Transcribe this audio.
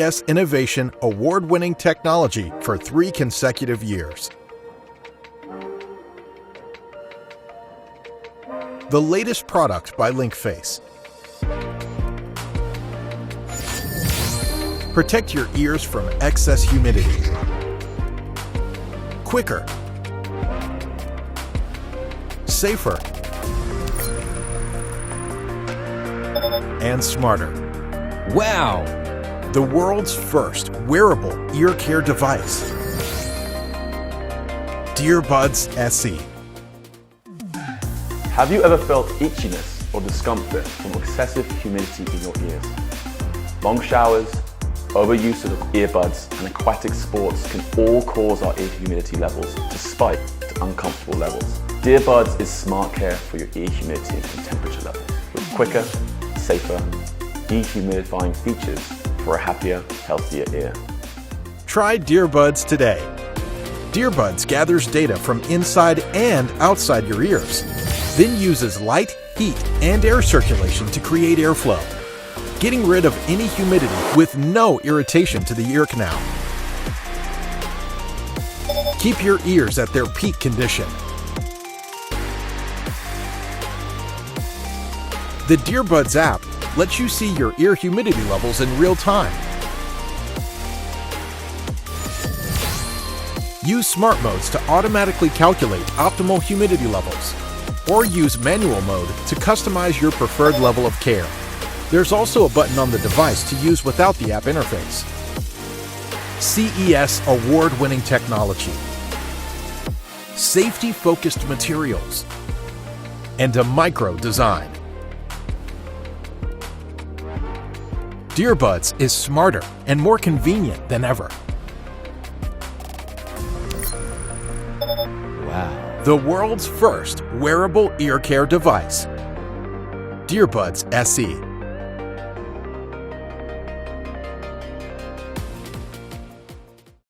CES Innovation award-winning technology for 3 consecutive years. The latest product by LinkFace. Protect your ears from excess humidity. Quicker. Safer. And smarter. Wow! The world's first wearable ear care device. DearBuds SE. Have you ever felt itchiness or discomfort from excessive humidity in your ears? Long showers, overuse of earbuds, and aquatic sports can all cause our ear humidity levels to spike to uncomfortable levels. DearBuds is smart care for your ear humidity and temperature levels with quicker, safer, dehumidifying features for a happier, healthier ear. Try DearBuds today. DearBuds gathers data from inside and outside your ears, then uses light, heat, and air circulation to create airflow, getting rid of any humidity with no irritation to the ear canal. Keep your ears at their peak condition. The DearBuds app lets you see your ear humidity levels in real time. Use smart modes to automatically calculate optimal humidity levels, or use manual mode to customize your preferred level of care. There's also a button on the device to use without the app interface. CES award-winning technology, safety-focused materials, and a micro design. DearBuds is smarter and more convenient than ever. Wow. The world's first wearable ear care device. DearBuds SE.